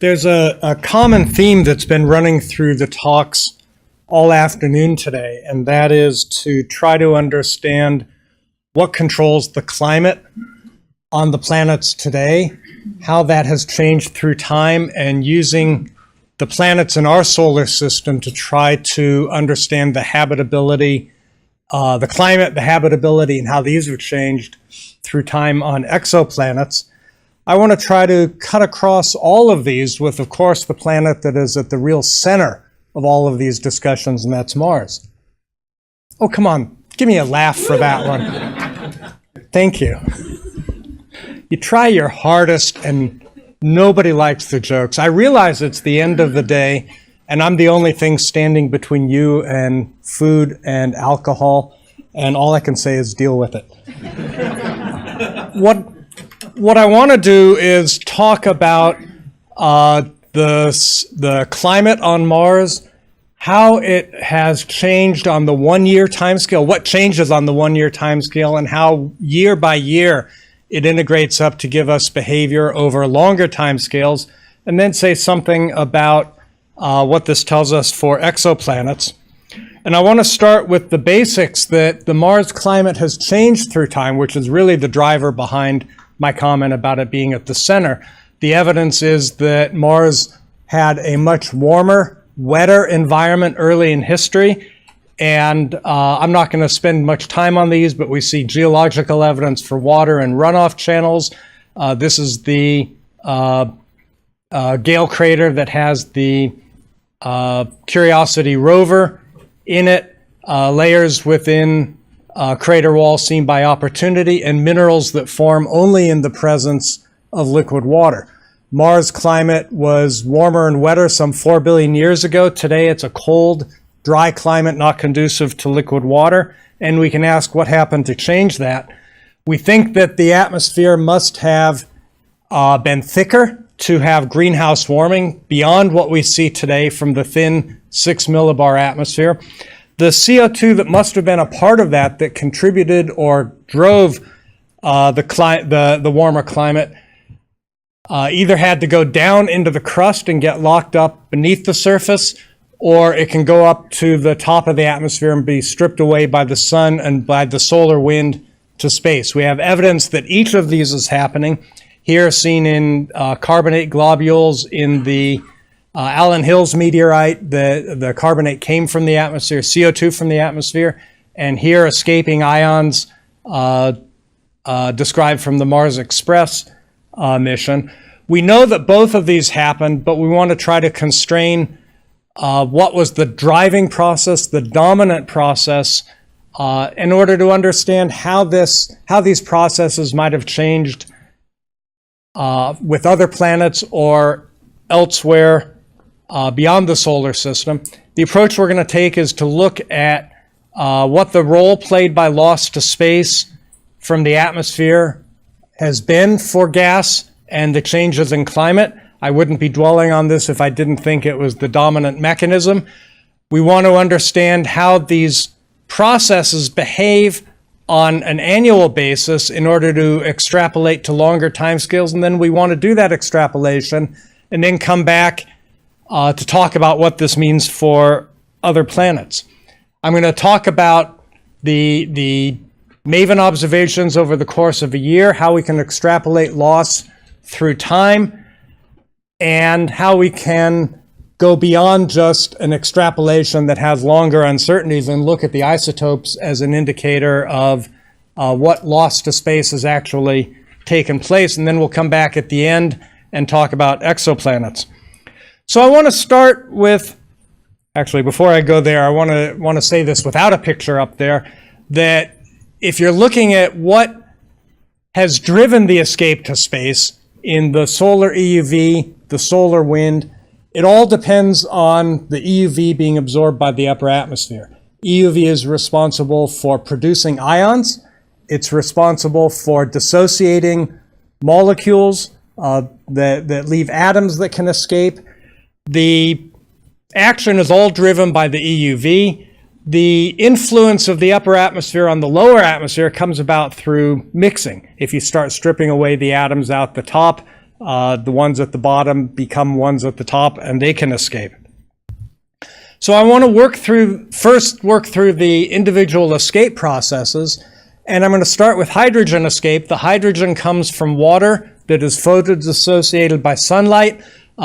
There's a common theme that's been running through the talks all afternoon today, and that is to try to understand what controls the climate on the planets today, how that has changed through time, and using the planets in our solar system to try to understand the habitability, the climate, the habitability, and how these have changed through time on exoplanets. I want to try to cut across all of these with, of course, the planet that is at the real center of all of these discussions, and that's Mars. Oh, come on. Give me a laugh for that one. Thank you. You try your hardest, and nobody likes the jokes. I realize it's the end of the day, and I'm the only thing standing between you and food and alcohol, and all I can say is deal with it. What I want to do is talk about the climate on Mars, how it has changed on the 1 year timescale, what changes on the 1 year timescale, and how year by year it integrates up to give us behavior over longer timescales, and then say something about what this tells us for exoplanets. And I want to start with the basics that the Mars climate has changed through time, which is really the driver behind my comment about it being at the center. The evidence is that Mars had a much warmer, wetter environment early in history. And I'm not going to spend much time on these, but we see geological evidence for water and runoff channels. This is the Gale crater that has the Curiosity rover in it, layers within crater wall seen by Opportunity, and minerals that form only in the presence of liquid water. Mars climate was warmer and wetter some 4 billion years ago. Today it's a cold, dry climate not conducive to liquid water, and we can ask what happened to change that. We think that the atmosphere must have been thicker to have greenhouse warming beyond what we see today from the thin 6 millibar atmosphere. The CO2 that must have been a part of that contributed or drove the warmer climate either had to go down into the crust and get locked up beneath the surface, or it can go up to the top of the atmosphere and be stripped away by the sun and by the solar wind to space. We have evidence that each of these is happening. Here seen in carbonate globules in the Allen Hills meteorite, the carbonate came from the atmosphere, CO2 from the atmosphere, and here escaping ions described from the Mars Express mission. We know that both of these happened, but we want to try to constrain what was the driving process, the dominant process, in order to understand how these processes might have changed with other planets or elsewhere beyond the solar system. The approach we're going to take is to look at what the role played by loss to space from the atmosphere has been for gas and the changes in climate. I wouldn't be dwelling on this if I didn't think it was the dominant mechanism. We want to understand how these processes behave on an annual basis in order to extrapolate to longer timescales, and then we want to do that extrapolation and then come back to talk about what this means for other planets. I'm going to talk about the MAVEN observations over the course of a year, how we can extrapolate loss through time, and how we can go beyond just an extrapolation that has longer uncertainties and look at the isotopes as an indicator of what loss to space has actually taken place. And then we'll come back at the end and talk about exoplanets. So I want to start with, actually, before I go there, I want to say this without a picture up there, that if you're looking at what has driven the escape to space in the solar EUV, the solar wind, it all depends on the EUV being absorbed by the upper atmosphere. EUV is responsible for producing ions. It's responsible for dissociating molecules that leave atoms that can escape. The action is all driven by the EUV. The influence of the upper atmosphere on the lower atmosphere comes about through mixing. If you start stripping away the atoms out the top, The ones at the bottom become ones at the top, and they can escape. So I want to first work through the individual escape processes, and I'm going to start with hydrogen escape. The hydrogen comes from water that is photodissociated by sunlight.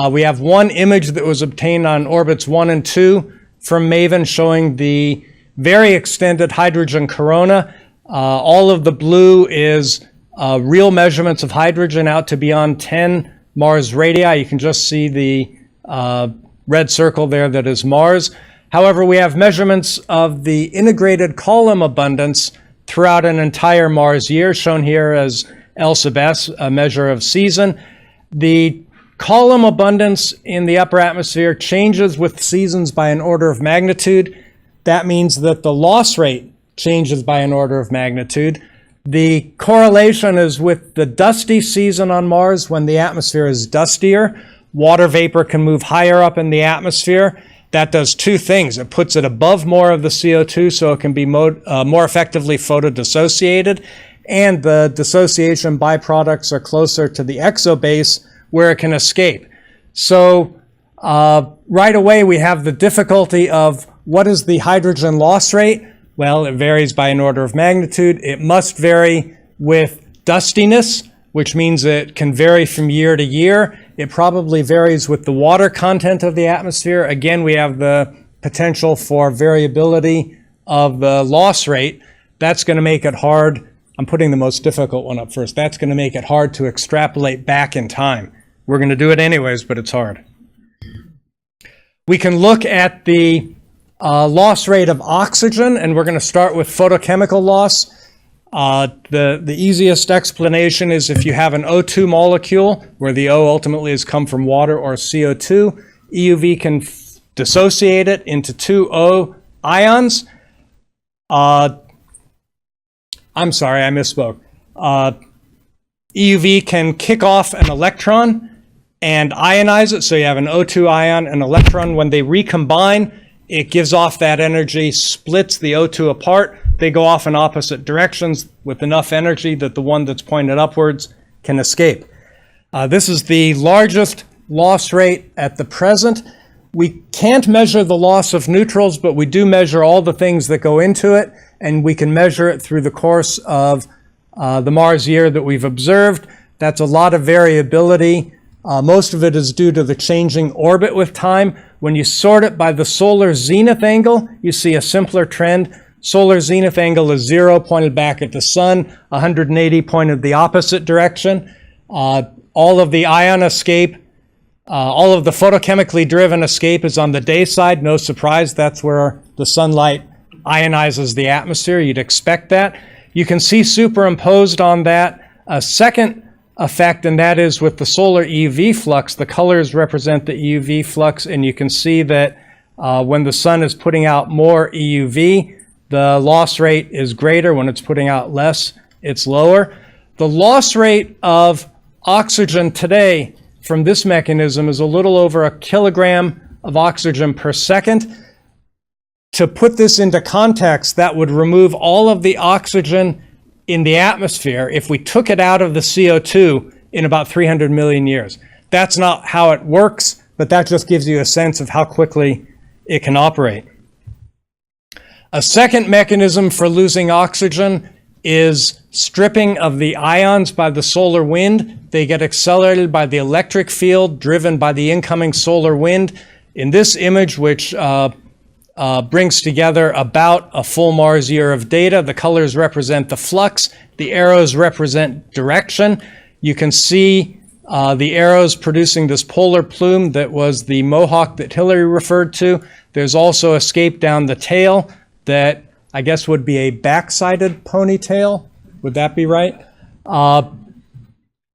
We have one image that was obtained on orbits 1 and 2 from MAVEN showing the very extended hydrogen corona. All of the blue is real measurements of hydrogen out to beyond 10 Mars radii. You can just see the red circle there that is Mars. However, we have measurements of the integrated column abundance throughout an entire Mars year, shown here as L sub S, a measure of season. The column abundance in the upper atmosphere changes with seasons by an order of magnitude. That means that the loss rate changes by an order of magnitude. The correlation is with the dusty season on Mars. When the atmosphere is dustier, water vapor can move higher up in the atmosphere. That does two things. It puts it above more of the CO2 so it can be more effectively photodissociated, and the dissociation byproducts are closer to the exobase where it can escape. So right away we have the difficulty of what is the hydrogen loss rate? Well, it varies by an order of magnitude. It must vary with dustiness, which means it can vary from year to year. It probably varies with the water content of the atmosphere. Again, we have the potential for variability of the loss rate. That's going to make it hard. I'm putting the most difficult one up first. That's going to make it hard to extrapolate back in time. We're going to do it anyways, but it's hard. We can look at the loss rate of oxygen, and we're going to start with photochemical loss. The easiest explanation is if you have an O2 molecule, where the O ultimately has come from water or CO2, EUV can dissociate it into two O ions. I'm sorry, I misspoke. EUV can kick off an electron and ionize it, so you have an O2 ion and electron. When they recombine, it gives off that energy, splits the O2 apart. They go off in opposite directions with enough energy that the one that's pointed upwards can escape. This is the largest loss rate at the present. We can't measure the loss of neutrals, but we do measure all the things that go into it, and we can measure it through the course of the Mars year that we've observed. That's a lot of variability. Most of it is due to the changing orbit with time. When you sort it by the solar zenith angle, you see a simpler trend. Solar zenith angle is 0, pointed back at the sun, 180 pointed the opposite direction. All of the ion escape, all of the photochemically driven escape is on the day side. No surprise, that's where the sunlight ionizes the atmosphere. You'd expect that. You can see superimposed on that a second effect, and that is with the solar EUV flux. The colors represent the EUV flux, and you can see that when the sun is putting out more EUV, the loss rate is greater. When it's putting out less, it's lower. The loss rate of oxygen today from this mechanism is a little over 1 kilogram of oxygen per second. To put this into context, that would remove all of the oxygen in the atmosphere if we took it out of the CO2 in about 300 million years. That's not how it works, but that just gives you a sense of how quickly it can operate. A second mechanism for losing oxygen is stripping of the ions by the solar wind. They get accelerated by the electric field driven by the incoming solar wind. In this image, which brings together about a full Mars year of data, the colors represent the flux, the arrows represent direction. You can see the arrows producing this polar plume that was the mohawk that Hillary referred to. There's also escape down the tail that I guess would be a back-sided ponytail. Would that be right?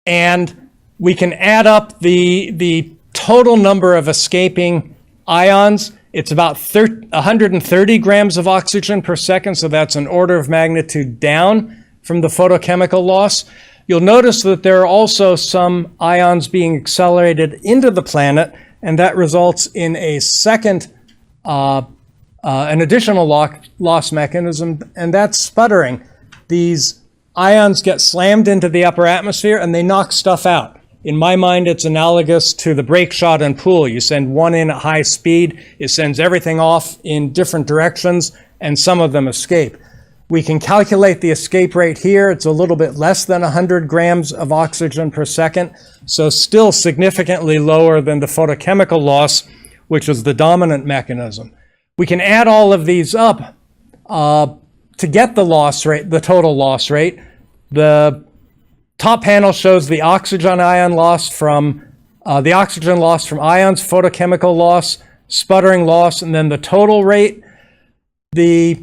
And we can add up the total number of escaping ions. It's about 130 grams of oxygen per second, so that's an order of magnitude down from the photochemical loss. You'll notice that there are also some ions being accelerated into the planet, and that results in a second, an additional loss mechanism, and that's sputtering. These ions get slammed into the upper atmosphere and they knock stuff out. In my mind, it's analogous to the brake shot and pool. You send one in at high speed, it sends everything off in different directions, and some of them escape. We can calculate the escape rate here. It's a little bit less than 100 grams of oxygen per second, so still significantly lower than the photochemical loss, which is the dominant mechanism. We can add all of these up to get the loss rate, the total loss rate. The top panel shows the oxygen ion loss from the oxygen loss from ions, photochemical loss, sputtering loss, and then the total rate. The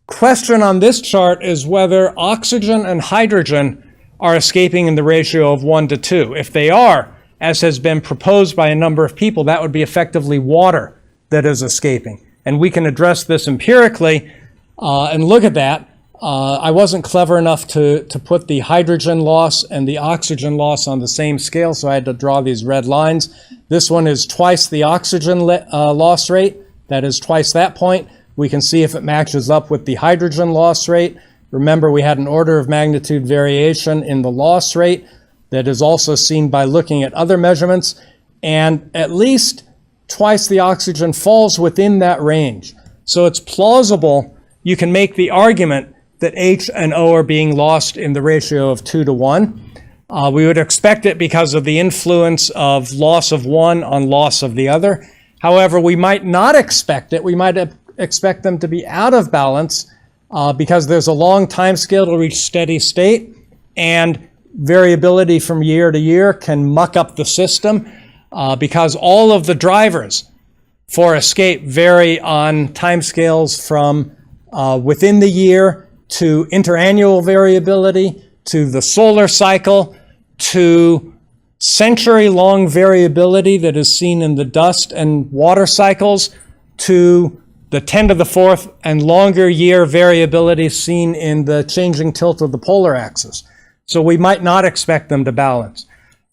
question on this chart is whether oxygen and hydrogen are escaping in the ratio of 1 to 2. If they are, as has been proposed by a number of people, that would be effectively water that is escaping. And we can address this empirically and look at that. I wasn't clever enough to put the hydrogen loss and the oxygen loss on the same scale, so I had to draw these red lines. This one is twice the oxygen loss rate. That is twice that point. We can see if it matches up with the hydrogen loss rate. Remember, we had an order of magnitude variation in the loss rate that is also seen by looking at other measurements, and at least twice the oxygen falls within that range. So it's plausible. You can make the argument that H and O are being lost in the ratio of 2 to 1. We would expect it because of the influence of loss of one on loss of the other. However, we might not expect it. We might expect them to be out of balance because there's a long time scale to reach steady state, and variability from year to year can muck up the system because all of the drivers for escape vary on timescales from within the year to interannual variability, to the solar cycle, to century-long variability that is seen in the dust and water cycles, to the 10 to the 4th and longer year variability seen in the changing tilt of the polar axis. So we might not expect them to balance.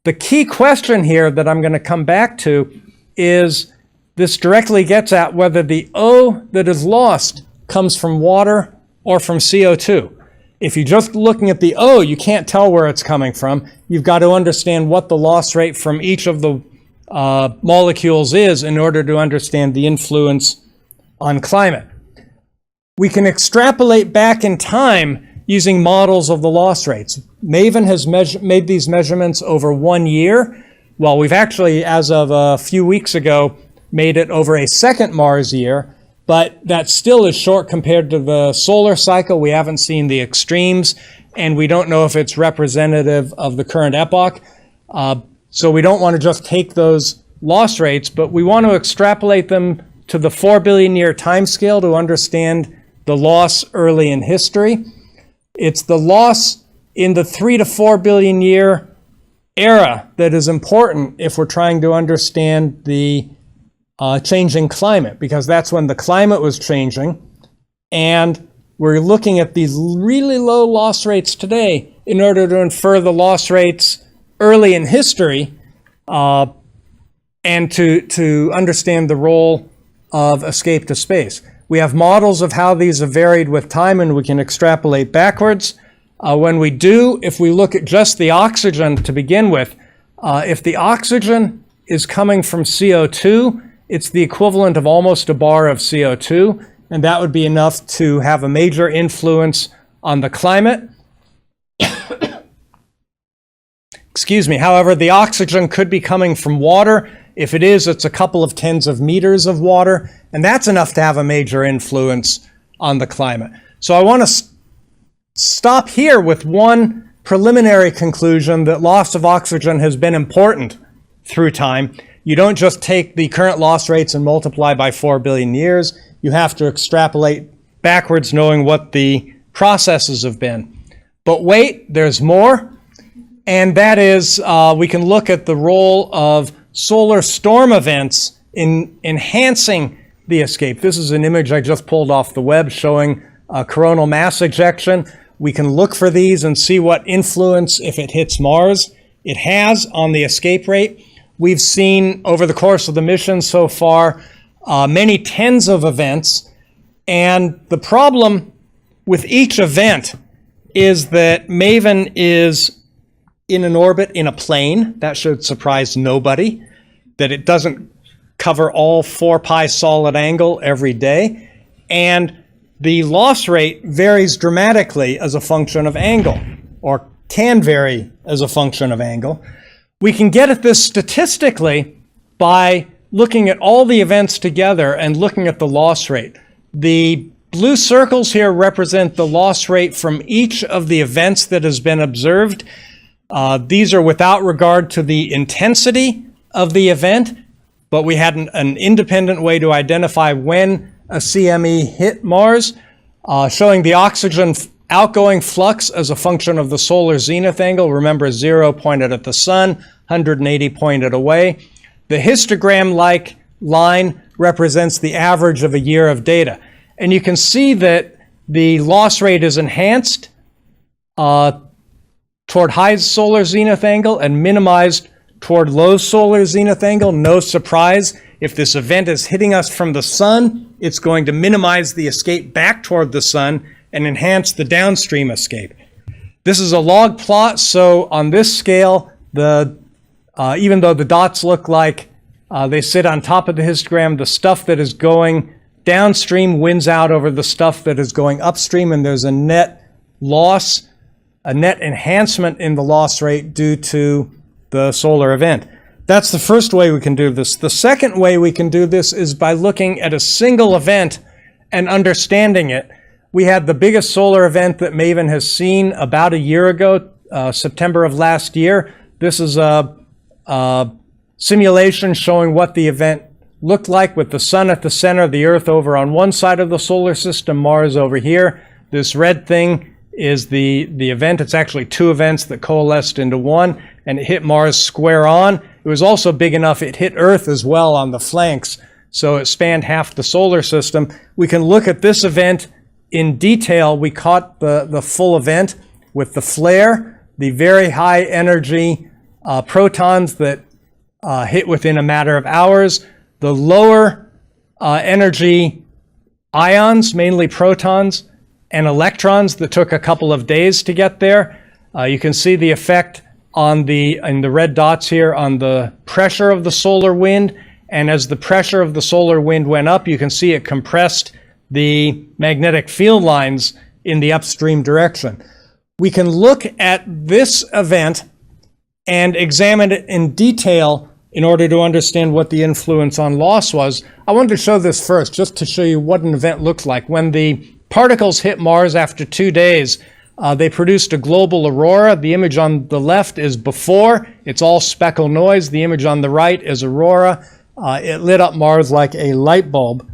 The key question here that I'm going to come back to is this directly gets at whether the O that is lost comes from water or from CO2. If you're just looking at the O, you can't tell where it's coming from. You've got to understand what the loss rate from each of the molecules is in order to understand the influence on climate. We can extrapolate back in time using models of the loss rates. MAVEN has made these measurements over 1 year, while we've actually, as of a few weeks ago, made it over a second Mars year, but that still is short compared to the solar cycle. We haven't seen the extremes, and we don't know if it's representative of the current epoch. So we don't want to just take those loss rates, but we want to extrapolate them to the 4 billion year time scale to understand the loss early in history. It's the loss in the 3 to 4 billion year era that is important if we're trying to understand the changing climate, because that's when the climate was changing, and we're looking at these really low loss rates today in order to infer the loss rates early in history and to understand the role of escape to space. We have models of how these have varied with time, and we can extrapolate backwards. When we do, if we look at just the oxygen to begin with, if the oxygen is coming from CO2, it's the equivalent of almost a bar of CO2, and that would be enough to have a major influence on the climate. Excuse me. However, the oxygen could be coming from water. If it is, it's a couple of tens of meters of water, and that's enough to have a major influence on the climate. So I want to stop here with one preliminary conclusion, that loss of oxygen has been important through time. You don't just take the current loss rates and multiply by 4 billion years. You have to extrapolate backwards, knowing what the processes have been. But wait, there's more, and that is we can look at the role of solar storm events in enhancing the escape. This is an image I just pulled off the web showing coronal mass ejection. We can look for these and see what influence, if it hits Mars, it has on the escape rate. We've seen over the course of the mission so far many tens of events, and the problem with each event is that MAVEN is in an orbit in a plane. That should surprise nobody, that it doesn't cover all 4 pi solid angle every day. And the loss rate varies dramatically as a function of angle, or can vary as a function of angle. We can get at this statistically by looking at all the events together and looking at the loss rate. The blue circles here represent the loss rate from each of the events that has been observed. These are without regard to the intensity of the event, but we had an independent way to identify when a CME hit Mars, showing the oxygen outgoing flux as a function of the solar zenith angle. Remember, 0 pointed at the sun, 180 pointed away. The histogram-like line represents the average of a year of data. And you can see that the loss rate is enhanced toward high solar zenith angle and minimized toward low solar zenith angle. No surprise, if this event is hitting us from the sun, it's going to minimize the escape back toward the sun and enhance the downstream escape. This is a log plot, so on this scale, even though the dots look like they sit on top of the histogram, the stuff that is going downstream wins out over the stuff that is going upstream, and there's a net loss, a net enhancement in the loss rate due to the solar event. That's the first way we can do this. The second way we can do this is by looking at a single event and understanding it. We had the biggest solar event that MAVEN has seen about a year ago, September of last year. This is a simulation showing what the event looked like with the sun at the center, the Earth over on one side of the solar system, Mars over here. This red thing is the event. It's actually 2 events that coalesced into one, and it hit Mars square on. It was also big enough it hit Earth as well on the flanks, so it spanned half the solar system. We can look at this event in detail. We caught the full event with the flare, the very high energy protons that hit within a matter of hours, the lower energy ions, mainly protons, and electrons that took a couple of days to get there. You can see the effect in the red dots here on the pressure of the solar wind, and as the pressure of the solar wind went up, you can see it compressed the magnetic field lines in the upstream direction. We can look at this event and examine it in detail in order to understand what the influence on loss was. I wanted to show this first, just to show you what an event looked like. When the particles hit Mars after 2 days, they produced a global aurora. The image on the left is before. It's all speckle noise. The image on the right is aurora. It lit up Mars like a light bulb.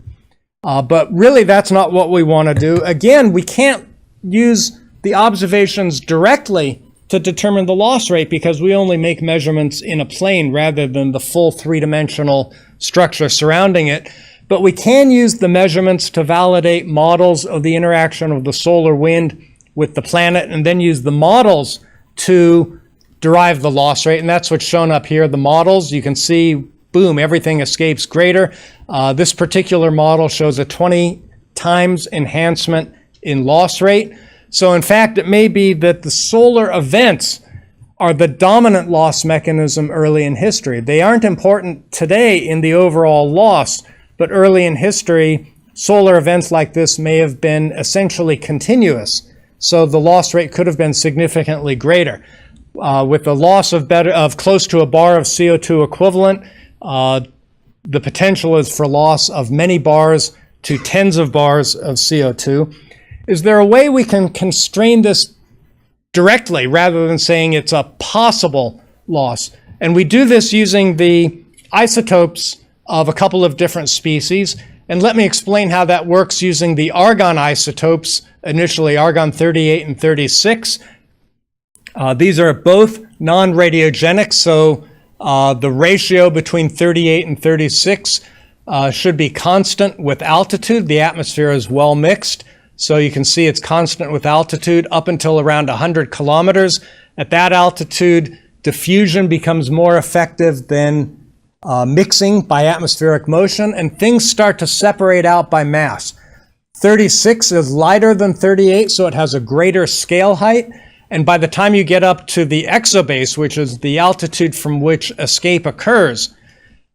But really, that's not what we want to do. Again, we can't use the observations directly to determine the loss rate because we only make measurements in a plane rather than the full 3-dimensional structure surrounding it. But we can use the measurements to validate models of the interaction of the solar wind with the planet, and then use the models to derive the loss rate. And that's what's shown up here, the models. You can see, boom, everything escapes greater. This particular model shows a 20 times enhancement in loss rate. So in fact, it may be that the solar events are the dominant loss mechanism early in history. They aren't important today in the overall loss, but early in history, solar events like this may have been essentially continuous. So the loss rate could have been significantly greater. With a loss of close to a bar of CO2 equivalent, the potential is for loss of many bars to tens of bars of CO2. Is there a way we can constrain this directly rather than saying it's a possible loss? And we do this using the isotopes of a couple of different species. And let me explain how that works using the argon isotopes, initially argon 38 and 36. These are both non-radiogenic, so the ratio between 38 and 36 should be constant with altitude. The atmosphere is well mixed, so you can see it's constant with altitude up until around 100 kilometers. At that altitude, diffusion becomes more effective than mixing by atmospheric motion, and things start to separate out by mass. 36 is lighter than 38, so it has a greater scale height. And by the time you get up to the exobase, which is the altitude from which escape occurs,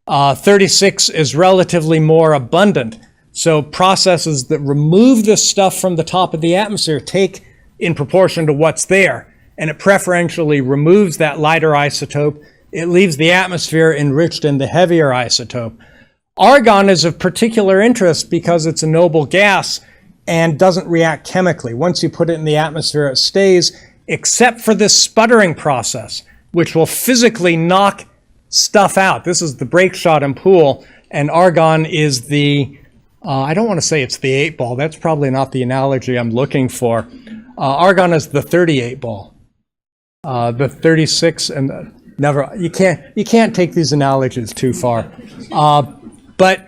36 is relatively more abundant. So processes that remove this stuff from the top of the atmosphere take in proportion to what's there, and it preferentially removes that lighter isotope. It leaves the atmosphere enriched in the heavier isotope. Argon is of particular interest because it's a noble gas and doesn't react chemically. Once you put it in the atmosphere, it stays, except for this sputtering process, which will physically knock stuff out. This is the brake shot and pool, and argon is the, I don't want to say it's the 8-ball. That's probably not the analogy I'm looking for. Argon is the 38 ball. The 36 and the, never, you can't take these analogies too far. But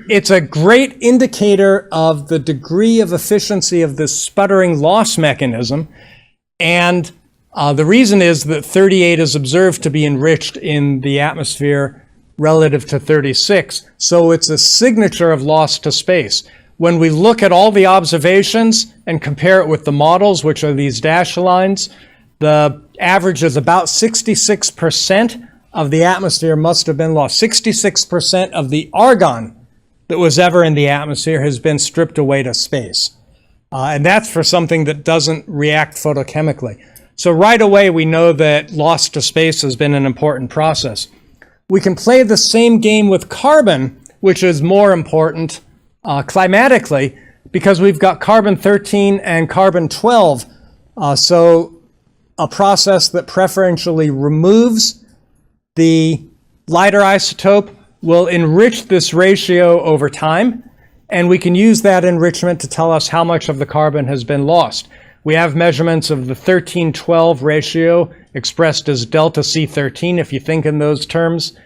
it's a great indicator of the degree of efficiency of this sputtering loss mechanism. And the reason is that 38 is observed to be enriched in the atmosphere relative to 36. So it's a signature of loss to space. When we look at all the observations and compare it with the models, which are these dashed lines, the average is about 66% of the atmosphere must have been lost. 66% of the argon that was ever in the atmosphere has been stripped away to space. And that's for something that doesn't react photochemically. So right away, we know that loss to space has been an important process. We can play the same game with carbon, which is more important climatically, because we've got carbon-13 and carbon-12. So a process that preferentially removes the lighter isotope will enrich this ratio over time, and we can use that enrichment to tell us how much of the carbon has been lost. We have measurements of the 13-12 ratio expressed as delta C13, if you think in those terms,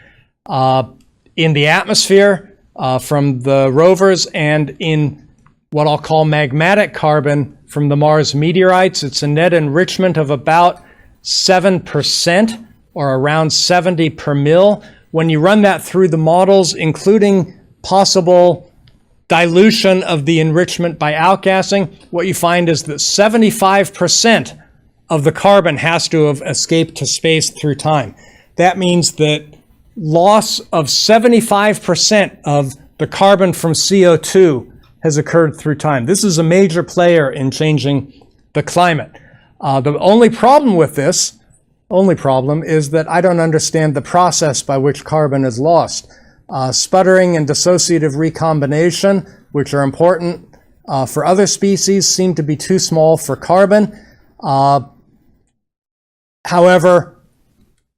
in the atmosphere from the rovers, and in what I'll call magmatic carbon from the Mars meteorites. It's a net enrichment of about 7%, or around 70 per mil. When you run that through the models, including possible dilution of the enrichment by outgassing, what you find is that 75% of the carbon has to have escaped to space through time. That means that loss of 75% of the carbon from CO2 has occurred through time. This is a major player in changing the climate. The only problem with this, is that I don't understand the process by which carbon is lost. Sputtering and dissociative recombination, which are important for other species, seem to be too small for carbon. However,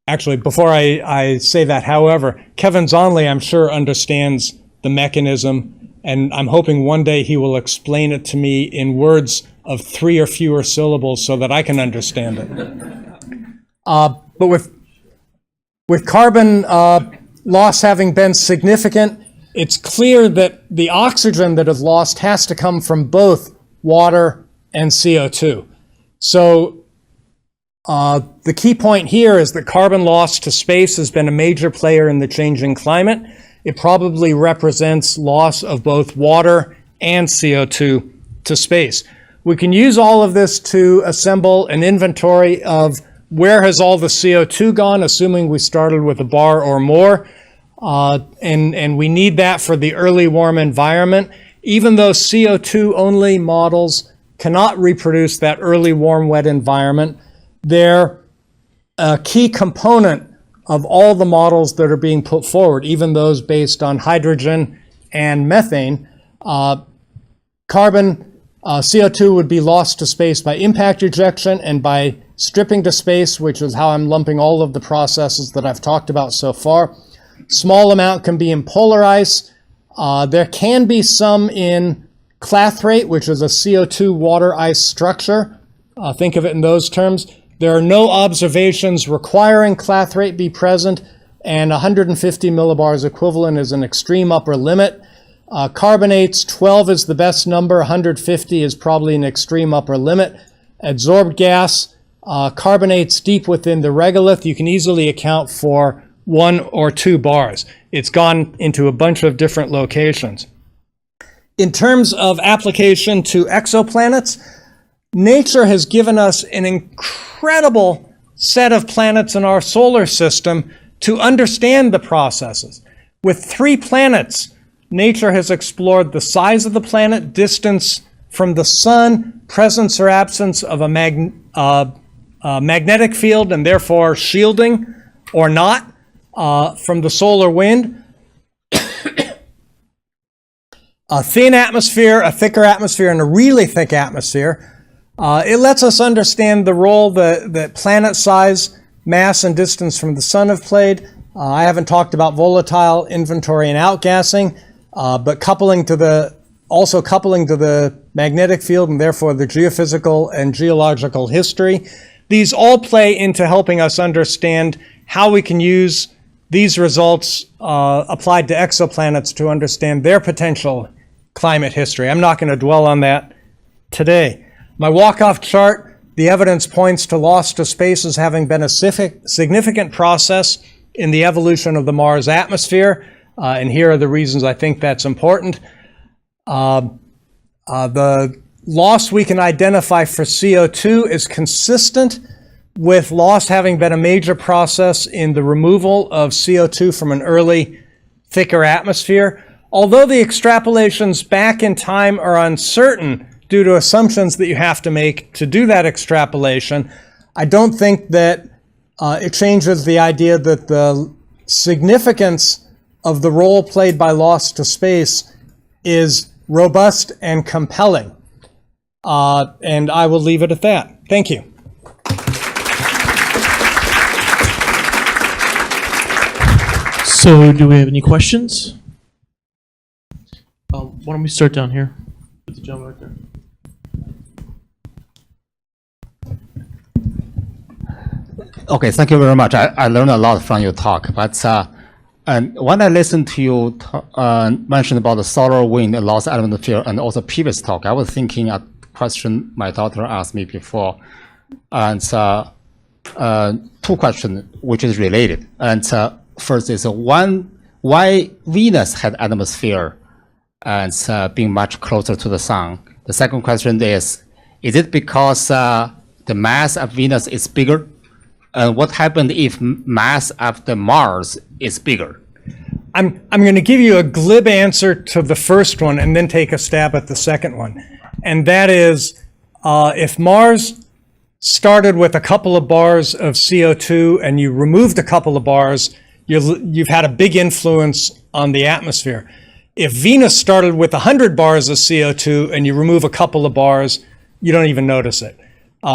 actually, before I say that, however, Kevin Zonley, I'm sure, understands the mechanism, and I'm hoping one day he will explain it to me in words of 3 or fewer syllables so that I can understand it. But with carbon loss having been significant, it's clear that the oxygen that is lost has to come from both water and CO2. So the key point here is that carbon loss to space has been a major player in the changing climate. It probably represents loss of both water and CO2 to space. We can use all of this to assemble an inventory of where has all the CO2 gone, assuming we started with a bar or more. And we need that for the early warm environment. Even though CO2 only models cannot reproduce that early warm wet environment, they're a key component of all the models that are being put forward, even those based on hydrogen and methane. CO2 would be lost to space by impact ejection and by stripping to space, which is how I'm lumping all of the processes that I've talked about so far. Small amount can be in polar ice. There can be some in clathrate, which is a CO2 water ice structure. Think of it in those terms. There are no observations requiring clathrate be present, and 150 millibars equivalent is an extreme upper limit. Carbonates, 12 is the best number. 150 is probably an extreme upper limit. Adsorbed gas, carbonates deep within the regolith, you can easily account for 1 or 2 bars. It's gone into a bunch of different locations. In terms of application to exoplanets, nature has given us an incredible set of planets in our solar system to understand the processes. With 3 planets, nature has explored the size of the planet, distance from the sun, presence or absence of a magnetic field and therefore shielding or not from the solar wind, a thin atmosphere, a thicker atmosphere, and a really thick atmosphere. It lets us understand the role that planet size, mass, and distance from the sun have played. I haven't talked about volatile inventory and outgassing, but coupling to the magnetic field and therefore the geophysical and geological history. These all play into helping us understand how we can use these results applied to exoplanets to understand their potential climate history. I'm not going to dwell on that today. My walk-off chart, the evidence points to loss to space as having been a significant process in the evolution of the Mars atmosphere, and here are the reasons I think that's important. The loss we can identify for CO2 is consistent with loss having been a major process in the removal of CO2 from an early, thicker atmosphere. Although the extrapolations back in time are uncertain due to assumptions that you have to make to do that extrapolation, I don't think that it changes the idea that the significance of the role played by loss to space is robust and compelling. And I will leave it at that. Thank you. So do we have any questions? Why don't we start down here with the gentleman right there. Okay, thank you very much. I learned a lot from your talk, but and when I listened to you mention about the solar wind and loss element field and also previous talk, I was thinking a question my daughter asked me before, and 2 questions which is related. And first is why Venus had atmosphere and being much closer to the sun. The second question is it because the mass of Venus is bigger? What happened if mass of the Mars is bigger? I'm going to give you a glib answer to the first one and then take a stab at the second one. And that is, if Mars started with a couple of bars of CO2 and you removed a couple of bars, you've had a big influence on the atmosphere. If Venus started with 100 bars of CO2 and you remove a couple of bars, you don't even notice it.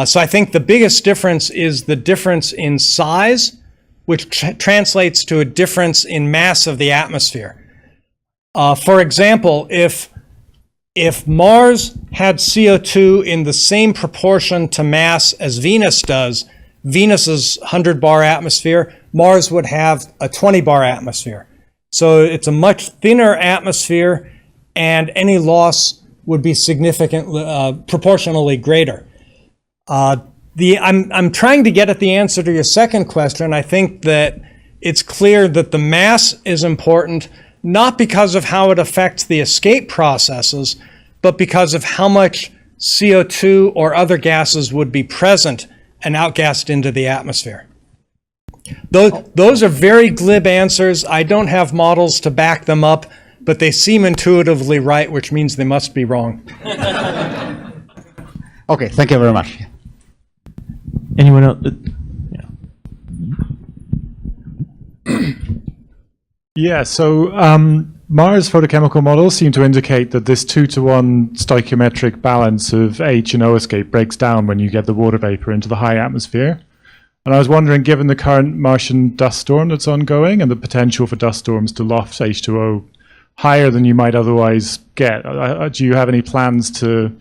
So I think the biggest difference is the difference in size, which translates to a difference in mass of the atmosphere. For example, if Mars had CO2 in the same proportion to mass as Venus does, Venus's 100-bar atmosphere, Mars would have a 20-bar atmosphere. So it's a much thinner atmosphere, and any loss would be significantly, proportionally greater. I'm trying to get at the answer to your second question. I think that it's clear that the mass is important, not because of how it affects the escape processes, but because of how much CO2 or other gases would be present and outgassed into the atmosphere. Those are very glib answers. I don't have models to back them up, but they seem intuitively right, which means they must be wrong. Okay, thank you very much. Anyone else? Yeah, so Mars photochemical models seem to indicate that this 2-to-1 stoichiometric balance of H and O escape breaks down when you get the water vapor into the high atmosphere. And I was wondering, given the current Martian dust storm that's ongoing and the potential for dust storms to loft H2O higher than you might otherwise get, do you have any plans to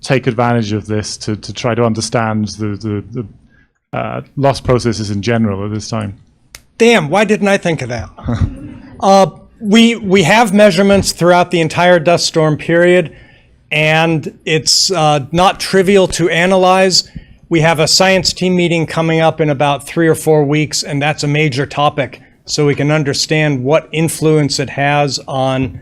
take advantage of this to try to understand the loss processes in general at this time? Damn, why didn't I think of that? We have measurements throughout the entire dust storm period, and it's not trivial to analyze. We have a science team meeting coming up in about 3 or 4 weeks, and that's a major topic, so we can understand what influence it has on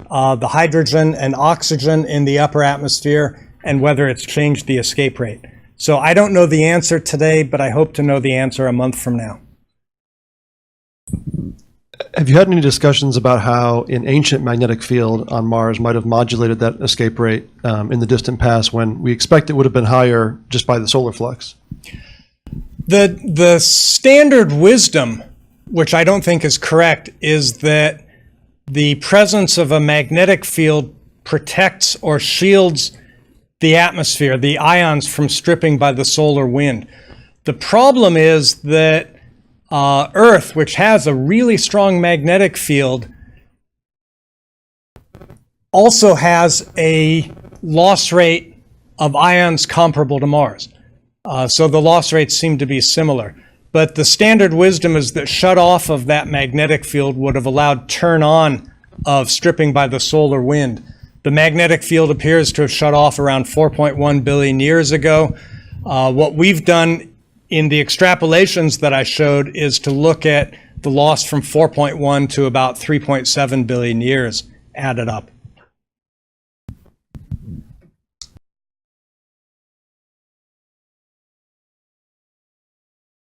the hydrogen and oxygen in the upper atmosphere and whether it's changed the escape rate. So I don't know the answer today, but I hope to know the answer a month from now. Have you had any discussions about how an ancient magnetic field on Mars might have modulated that escape rate in the distant past when we expect it would have been higher just by the solar flux? The standard wisdom, which I don't think is correct, is that the presence of a magnetic field protects or shields the atmosphere, the ions, from stripping by the solar wind. The problem is that Earth, which has a really strong magnetic field, also has a loss rate of ions comparable to Mars. So the loss rates seem to be similar. But the standard wisdom is that shut off of that magnetic field would have allowed turn on of stripping by the solar wind. The magnetic field appears to have shut off around 4.1 billion years ago. What we've done in the extrapolations that I showed is to look at the loss from 4.1 to about 3.7 billion years added up.